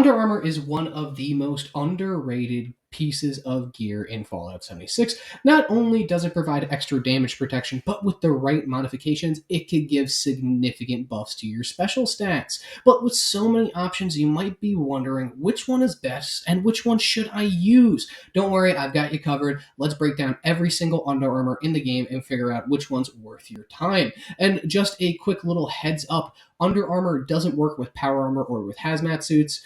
Under Armor is one of the most underrated pieces of gear in Fallout 76. Not only does it provide extra damage protection, but with the right modifications, it could give significant buffs to your special stats. But with so many options, you might be wondering which one is best and which one should I use? Don't worry, I've got you covered. Let's break down every single Under Armor in the game and figure out which one's worth your time. And just a quick little heads up, Under Armor doesn't work with power armor or with hazmat suits.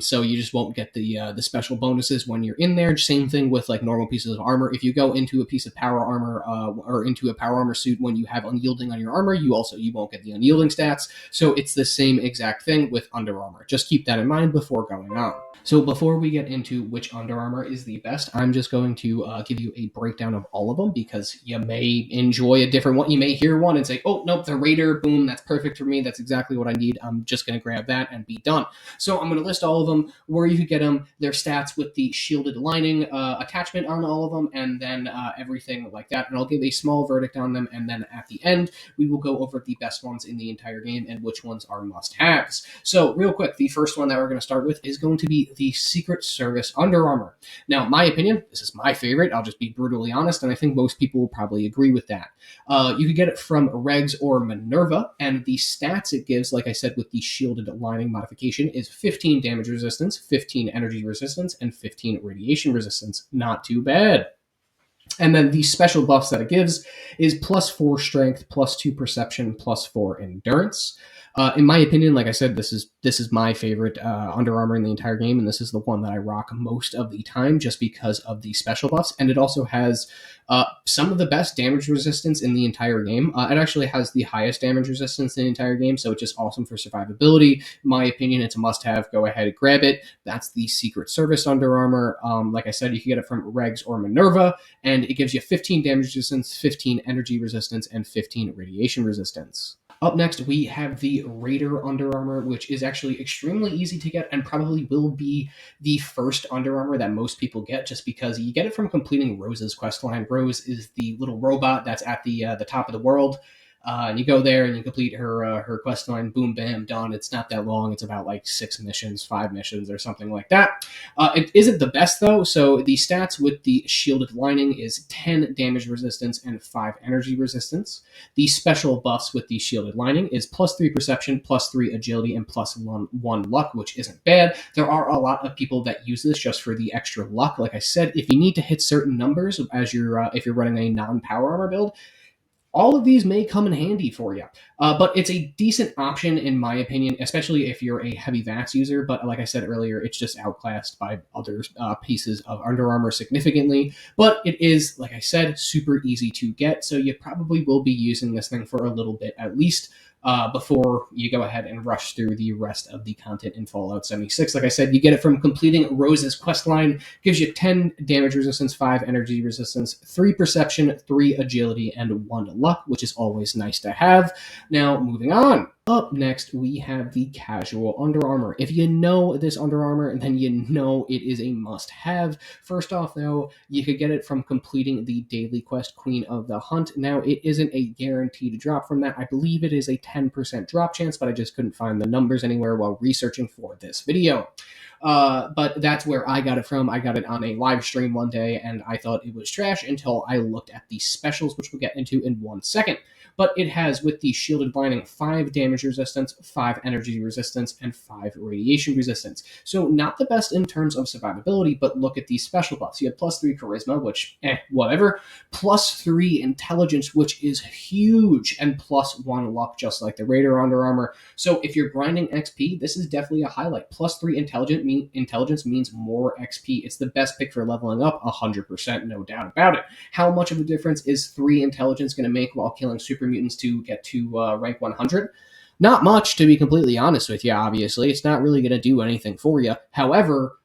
So you just won't get the special bonuses when you're in there. Same thing with like normal pieces of armor. If you go into a piece of power armor or into a power armor suit when you have unyielding on your armor, you won't get the unyielding stats. So it's the same exact thing with Under Armor. Just keep that in mind before going on. So before we get into which Under Armor is the best, I'm just going to give you a breakdown of all of them because you may enjoy a different one. You may hear one and say, oh, nope, the Raider, boom, that's perfect for me. That's exactly what I need. I'm just going to grab that and be done. So I'm going to list all of them, where you could get them, their stats with the shielded lining attachment on all of them, and then everything like that. And I'll give a small verdict on them, and then at the end, we will go over the best ones in the entire game and which ones are must-haves. So real quick, the first one that we're going to start with is going to be the Secret Service Under Armor. Now, my opinion, this is my favorite. I'll just be brutally honest, and I think most people will probably agree with that. You could get it from Regs or Minerva, and the stats it gives, like I said, with the shielded lining modification, is 15 damage resistance, 15 energy resistance, and 15 radiation resistance. Not too bad. And then the special buffs that it gives is +4 strength, +2 perception, +4 endurance. In my opinion, like I said, this is my favorite Under Armor in the entire game, and this is the one that I rock most of the time just because of the special buffs. And it also has some of the best damage resistance in the entire game. It actually has the highest damage resistance in the entire game, so it's just awesome for survivability. In my opinion, it's a must-have. Go ahead and grab it. That's the Secret Service Under Armor. Like I said, you can get it from Regs or Minerva, and it gives you 15 damage resistance, 15 energy resistance, and 15 radiation resistance. Up next, we have the Raider Under Armor, which is actually extremely easy to get and probably will be the first Under Armor that most people get just because you get it from completing Rose's questline. Rose is the little robot that's at the top of the world. And you go there and you complete her quest line, boom, bam, done. It's not that long. It's about like 6 missions, 5 missions, or something like that. It isn't the best, though. So the stats with the shielded lining is 10 damage resistance and 5 energy resistance. The special buffs with the shielded lining is +3 perception, +3 agility, and +1 luck, which isn't bad. There are a lot of people that use this just for the extra luck. Like I said, if you need to hit certain numbers as if you're running a non-power armor build, all of these may come in handy for you. But it's a decent option, in my opinion, especially if you're a heavy VATS user. But like I said earlier, it's just outclassed by other pieces of Under Armor significantly. But it is, like I said, super easy to get. So you probably will be using this thing for a little bit at least. Before you go ahead and rush through the rest of the content in Fallout 76. Like I said, you get it from completing Rose's questline, gives you 10 damage resistance, 5 energy resistance, 3 perception, 3 agility, and 1 luck, which is always nice to have. Now, moving on. Up next, we have the Casual Under Armor. If you know this Under Armor, then you know it is a must-have. First off, though, you could get it from completing the daily quest, Queen of the Hunt. Now, it isn't a guaranteed drop from that. I believe it is a 10% drop chance, but I just couldn't find the numbers anywhere while researching for this video. But that's where I got it from. I got it on a live stream one day, and I thought it was trash until I looked at the specials, which we'll get into in 1 second. But it has, with the shielded lining, 5 damage resistance, 5 energy resistance, and 5 radiation resistance. So not the best in terms of survivability, but look at these special buffs. You have +3 charisma, which, whatever, +3 intelligence, which is huge, and +1 luck, just like the Raider Under Armor. So if you're grinding XP, this is definitely a highlight. +3 intelligence means more XP. It's the best pick for leveling up, 100%, no doubt about it. How much of a difference is 3 intelligence going to make while killing super mutants to get to rank 100? Not much, to be completely honest with you, obviously. It's not really going to do anything for you. However,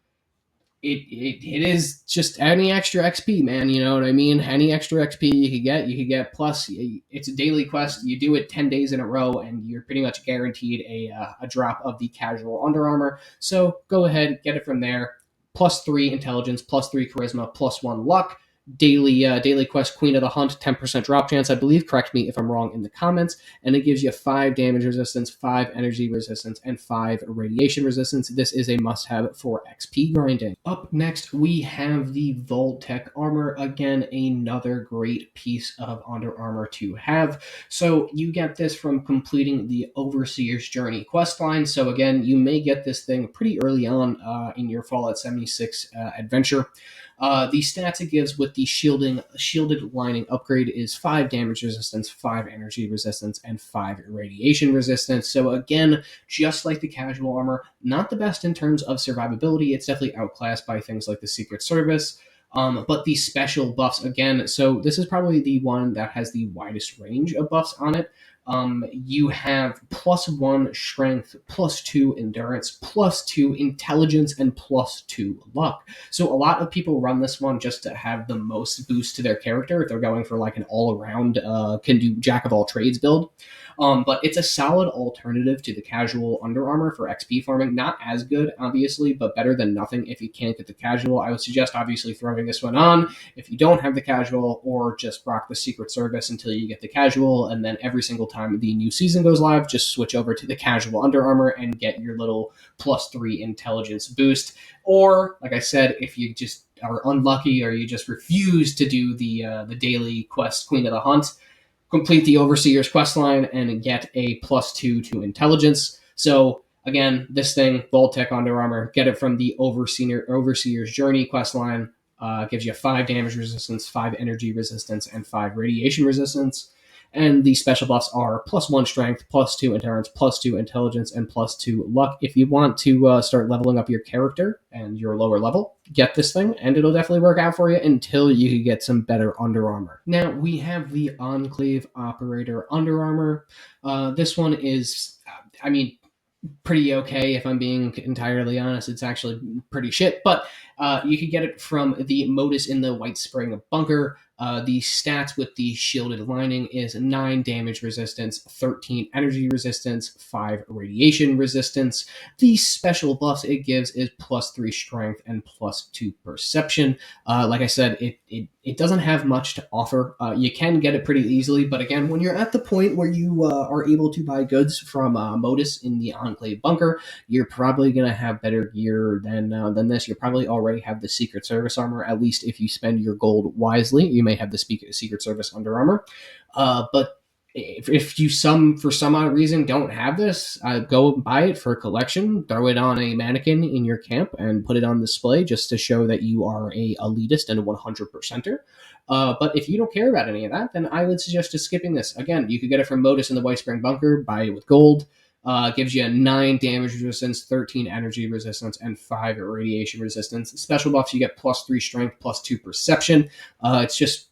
it is just any extra XP, man. You know what I mean? Any extra XP you could get. Plus, it's a daily quest. You do it 10 days in a row, and you're pretty much guaranteed a drop of the Casual Under Armor. So go ahead, get it from there. +3 intelligence, +3 charisma, +1 luck. daily quest Queen of the Hunt, 10% drop chance, I believe. Correct me if I'm wrong in the comments. And it gives you 5 damage resistance, 5 energy resistance, and 5 radiation resistance. This is a must-have for XP grinding. Up next, we have the Voltec armor. Again, another great piece of Under Armor to have. So you get this from completing the Overseer's Journey questline. So again, you may get this thing pretty early on in your Fallout 76 adventure. The stats it gives with the shielded lining upgrade is 5 damage resistance, 5 energy resistance, and 5 radiation resistance. So again, just like the casual armor, not the best in terms of survivability. It's definitely outclassed by things like the Secret Service. But the special buffs, again, so this is probably the one that has the widest range of buffs on it. You have +1 strength, +2 endurance, +2 intelligence, and +2 luck. So a lot of people run this one just to have the most boost to their character if they're going for like an all-around can do jack of all trades build. But it's a solid alternative to the casual Under Armor for XP farming. Not as good, obviously, but better than nothing if you can't get the casual. I would suggest obviously throwing this one on if you don't have the casual, or just rock the Secret Service until you get the casual, and then every single time the new season goes live, just switch over to the casual Under Armor and get your little +3 intelligence boost. Or, like I said, if you just are unlucky or you just refuse to do the daily quest Queen of the Hunt, complete the Overseer's questline and get a +2 to intelligence. So again, this thing, Voltec Under Armor, get it from the Overseer's Journey questline. Gives you 5 damage resistance, 5 energy resistance, and 5 radiation resistance. And the special buffs are +1 strength, +2 endurance, +2 intelligence, and +2 luck. If you want to start leveling up your character and your lower level, get this thing, and it'll definitely work out for you until you can get some better Under Armor. Now, we have the Enclave Operator Under Armor. This one is, I mean, pretty okay if I'm being entirely honest. It's actually pretty shit, but you can get it from the Modus in the White Spring Bunker. The stats with the shielded lining is 9 damage resistance, 13 energy resistance, 5 radiation resistance. The special buffs it gives is +3 strength and +2 perception. Like I said, it doesn't have much to offer. You can get it pretty easily, but again, when you're at the point where you are able to buy goods from Modus in the Enclave Bunker, you're probably going to have better gear than this. You probably already have the Secret Service armor, at least if you spend your gold wisely. You may have the Secret Service Under Armor. But if you for some odd reason don't have this, go buy it for a collection, throw it on a mannequin in your camp, and put it on display just to show that you are a elitist and a 100%er. But if you don't care about any of that, then I would suggest just skipping this. Again, you could get it from Modus in the White Spring Bunker, buy it with gold. Gives you 9 damage resistance, 13 energy resistance, and 5 radiation resistance. Special buffs, you get +3 strength, +2 perception. It's just,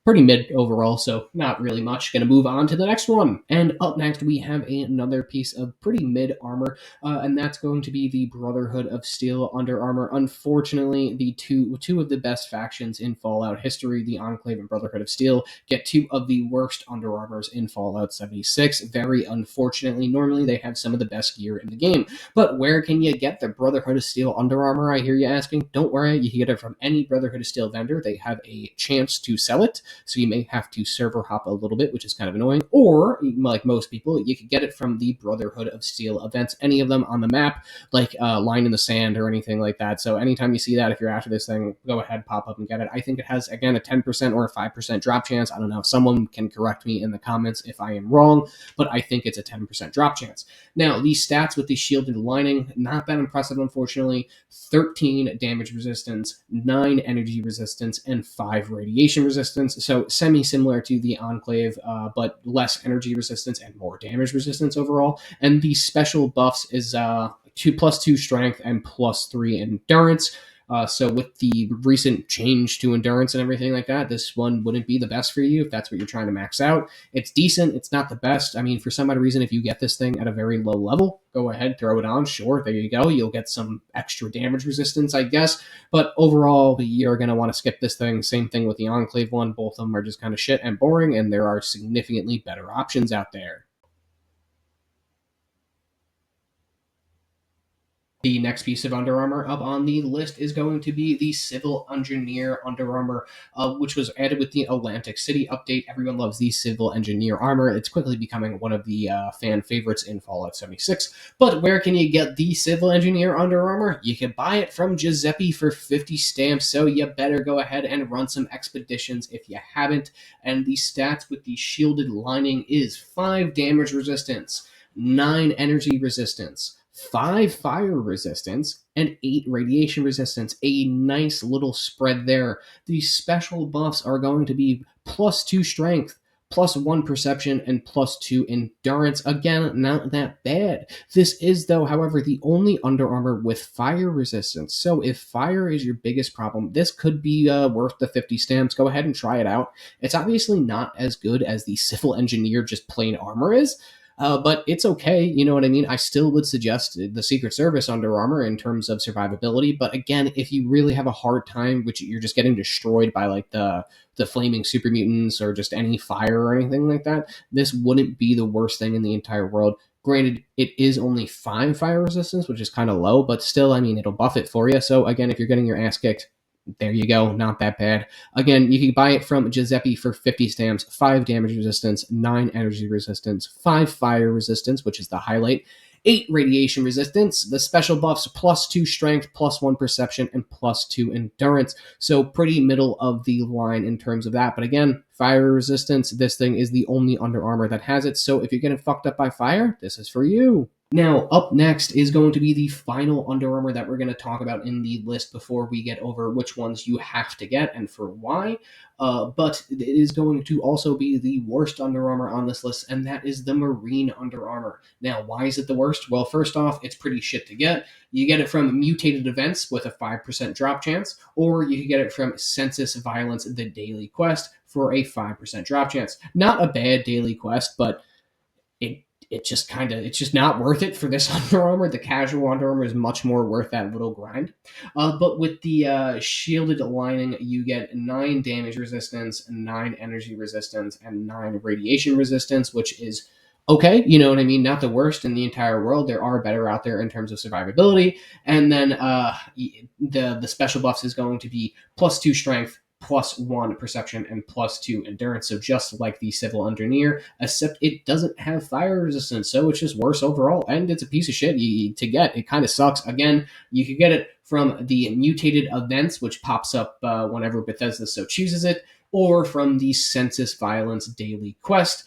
pretty mid overall, so not really much. Gonna move on to the next one. And up next, we have another piece of pretty mid armor, and that's going to be the Brotherhood of Steel Under Armor. Unfortunately, the two of the best factions in Fallout history, the Enclave and Brotherhood of Steel, get 2 of the worst Under Armors in Fallout 76. Very unfortunately, normally they have some of the best gear in the game. But where can you get the Brotherhood of Steel Under Armor, I hear you asking? Don't worry, you can get it from any Brotherhood of Steel vendor. They have a chance to sell it, so you may have to server hop a little bit, which is kind of annoying. Or, like most people, you could get it from the Brotherhood of Steel events, any of them on the map, like Line in the Sand or anything like that. So anytime you see that, if you're after this thing, go ahead, pop up and get it. I think it has, again, a 10% or a 5% drop chance. I don't know. Someone can correct me in the comments if I am wrong, but I think it's a 10% drop chance. Now, these stats with the shielded lining, not that impressive, unfortunately. 13 damage resistance, 9 energy resistance, and 5 radiation resistance. So semi-similar to the Enclave, but less energy resistance and more damage resistance overall. And the special buffs is 2+2 strength and +3 endurance. So with the recent change to endurance and everything like that, this one wouldn't be the best for you if that's what you're trying to max out. It's decent. It's not the best. I mean, for some odd reason, if you get this thing at a very low level, go ahead, throw it on. Sure, there you go. You'll get some extra damage resistance, I guess. But overall, you're going to want to skip this thing. Same thing with the Enclave one. Both of them are just kind of shit and boring, and there are significantly better options out there. The next piece of Under Armor up on the list is going to be the Civil Engineer Under Armor, which was added with the Atlantic City update. Everyone loves the Civil Engineer armor. It's quickly becoming one of the fan favorites in Fallout 76. But where can you get the Civil Engineer Under Armor? You can buy it from Giuseppe for 50 stamps, so you better go ahead and run some expeditions if you haven't. And the stats with the shielded lining is 5 damage resistance, 9 energy resistance, 5 fire resistance, and 8 radiation resistance. A nice little spread there. These special buffs are going to be +2 strength, +1 perception, and +2 endurance. Again, not that bad. This is, though, however, the only Under Armor with fire resistance. So if fire is your biggest problem, this could be worth the 50 stamps. Go ahead and try it out. It's obviously not as good as the Civil Engineer just plain armor is, but it's okay. You know what I mean? I still would suggest the Secret Service Under Armor in terms of survivability. But again, if you really have a hard time, which you're just getting destroyed by like the flaming super mutants or just any fire or anything like that, this wouldn't be the worst thing in the entire world. Granted, it is only 5 fire resistance, which is kind of low, but still, I mean, it'll buff it for you. So again, if you're getting your ass kicked, there you go. Not that bad. Again, you can buy it from Giuseppe for 50 stamps, 5 damage resistance, 9 energy resistance, 5 fire resistance, which is the highlight, 8 radiation resistance, the special buffs +2 strength, +1 perception, and +2 endurance. So pretty middle of the line in terms of that. But again, fire resistance, this thing is the only Under Armor that has it. So if you're getting fucked up by fire, this is for you. Now, up next is going to be the final Under Armor that we're going to talk about in the list before we get over which ones you have to get and for why. But it is going to also be the worst Under Armor on this list, and that is the Marine Under Armor. Now, why is it the worst? Well, first off, it's pretty shit to get. You get it from mutated events with a 5% drop chance, or you can get it from Census Violence, the daily quest, for a 5% drop chance. Not a bad daily quest, but it's just not worth it for this Under Armor. The casual Under Armor is much more worth that little grind. But with the shielded lining, you get 9 damage resistance, 9 energy resistance, and 9 radiation resistance, which is okay. You know what I mean? Not the worst in the entire world. There are better out there in terms of survivability. And then the special buffs is going to be +2 strength, +1 perception, and +2 endurance. So just like the Civil Engineer, except it doesn't have fire resistance, so it's just worse overall. And it's a piece of shit to get. It kind of sucks. Again, you can get it from the mutated events, which pops up whenever Bethesda so chooses it, or from the Census Violence daily quest.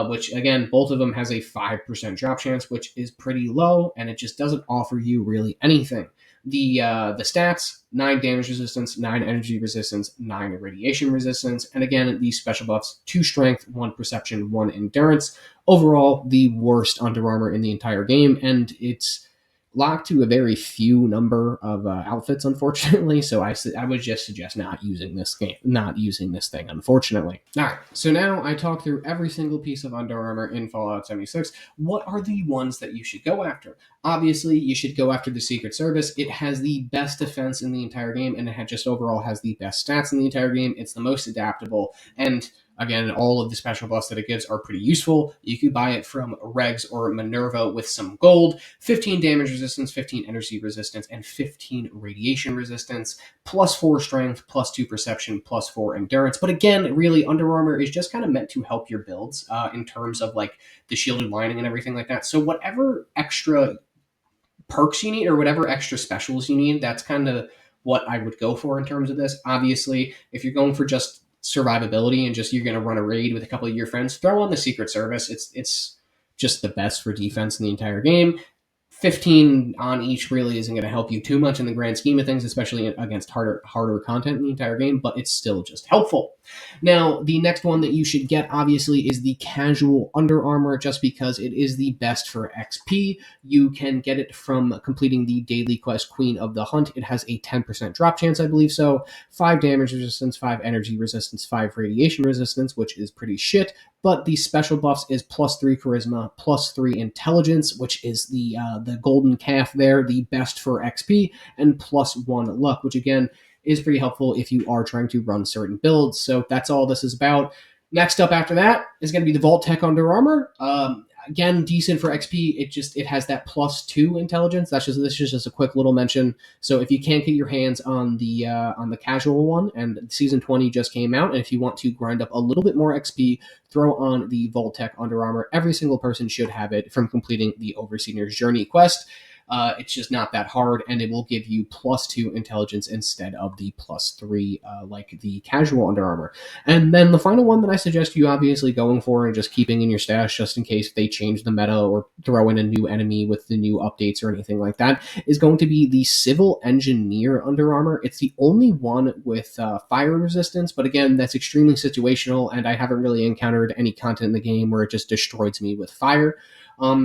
Which again, both of them has a 5% drop chance, which is pretty low, and it just doesn't offer you really anything. The stats: 9 damage resistance, 9 energy resistance, 9 radiation resistance, and again the special buffs: 2 strength, 1 perception, 1 endurance. Overall, the worst Under Armor in the entire game, and it's locked to a very few number of outfits, unfortunately. So I would just suggest not using this thing, unfortunately. All right, so now I talk through every single piece of Under Armor in Fallout 76. What are the ones that you should go after? Obviously, you should go after the Secret Service. It has the best defense in the entire game, and it just overall has the best stats in the entire game. It's the most adaptable, and again, all of the special buffs that it gives are pretty useful. You could buy it from Regs or Minerva with some gold. 15 damage resistance, 15 energy resistance, and 15 radiation resistance. +4 strength, +2 perception, +4 endurance. But again, really, Under Armor is just kind of meant to help your builds in terms of like the shielded lining and everything like that. So whatever extra perks you need or whatever extra specials you need, that's kind of what I would go for in terms of this. Obviously, if you're going for just survivability and just you're going to run a raid with a couple of your friends, throw on the Secret Service. It's just the best for defense in the entire game. 15 on each really isn't going to help you too much in the grand scheme of things, especially against harder content in the entire game, but it's still just helpful. Now, the next one that you should get, obviously, is the casual Under Armor, just because it is the best for XP. You can get it from completing the daily quest Queen of the Hunt. It has a 10% drop chance, I believe so. 5 damage resistance, 5 energy resistance, 5 radiation resistance, which is pretty shit. But the special buffs is +3 charisma, +3 intelligence, which is the golden calf there, the best for XP, and +1 luck, which again is pretty helpful if you are trying to run certain builds. So that's all this is about. Next up after that is going to be the Voltec Under Armor. again, decent for XP. It has that +2 intelligence. This is just a quick little mention. So if you can't get your hands on the casual one, and season 20 just came out, and if you want to grind up a little bit more XP, throw on the Voltec Underarmor. Every single person should have it from completing the Overseer's Journey quest. It's just not that hard, and it will give you +2 intelligence instead of the +3, like the casual Underarmor. And then the final one that I suggest you obviously going for and just keeping in your stash just in case they change the meta or throw in a new enemy with the new updates or anything like that is going to be the Civil Engineer Underarmor. It's the only one with fire resistance, but again, that's extremely situational, and I haven't really encountered any content in the game where it just destroys me with fire.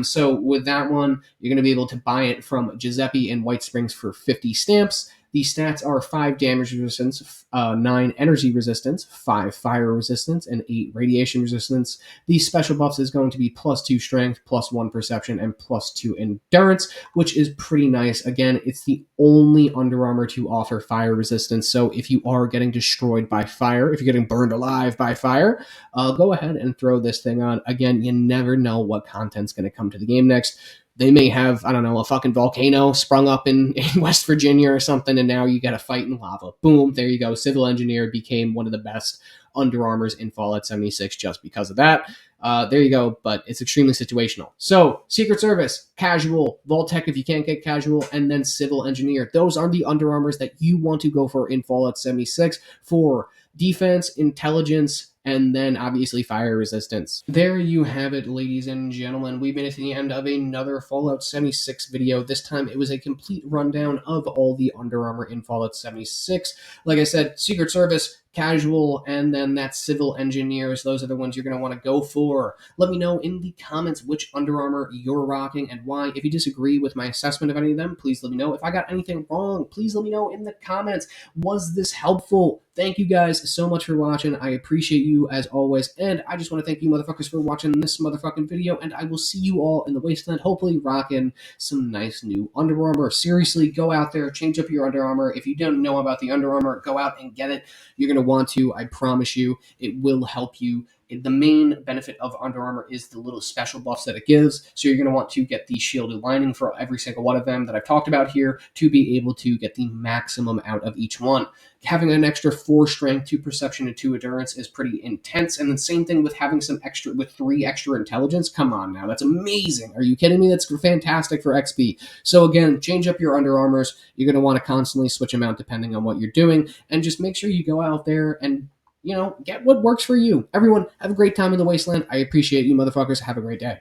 So with that one, you're going to be able to buy it from Giuseppe in White Springs for 50 stamps. The stats are 5 damage resistance, 9 energy resistance, 5 fire resistance, and 8 radiation resistance. The special buffs is going to be +2 strength, +1 perception, and +2 endurance, which is pretty nice. Again, it's the only Underarmor to offer fire resistance, so if you are getting destroyed by fire, if you're getting burned alive by fire, go ahead and throw this thing on. Again, you never know what content's going to come to the game next. They may have, I don't know, a fucking volcano sprung up in West Virginia or something, and now you got to fight in lava. Boom, there you go. Civil Engineer became one of the best Underarmors in Fallout 76 just because of that. There you go, but it's extremely situational. So, Secret Service, Casual, Voltec if you can't get Casual, and then Civil Engineer. Those are the Underarmors that you want to go for in Fallout 76 for defense, intelligence, and then obviously fire resistance. There you have it, ladies and gentlemen. We've made it to the end of another Fallout 76 video. This time it was a complete rundown of all the Underarmor in Fallout 76. Like I said, Secret Service, Casual, and then that's Civil Engineers. Those are the ones you're going to want to go for. Let me know in the comments which Underarmor you're rocking and why. If you disagree with my assessment of any of them, please let me know. If I got anything wrong, please let me know in the comments. Was this helpful? Thank you guys so much for watching. I appreciate you as always. And I just want to thank you motherfuckers for watching this motherfucking video. And I will see you all in the wasteland, hopefully rocking some nice new Underarmor. Seriously, go out there, change up your Underarmor. If you don't know about the Underarmor, go out and get it. You're going to want to. I promise you, it will help you. The main benefit of Underarmor is the little special buffs that it gives. So you're going to want to get the shielded lining for every single one of them that I've talked about here to be able to get the maximum out of each one. Having an extra 4 strength, 2 perception, and 2 endurance is pretty intense. And the same thing with having some extra, with 3 extra intelligence. Come on now, that's amazing. Are you kidding me? That's fantastic for XP. So again, change up your Underarmors. You're going to want to constantly switch them out depending on what you're doing. And just make sure you go out there and get what works for you. Everyone, have a great time in the wasteland. I appreciate you motherfuckers. Have a great day.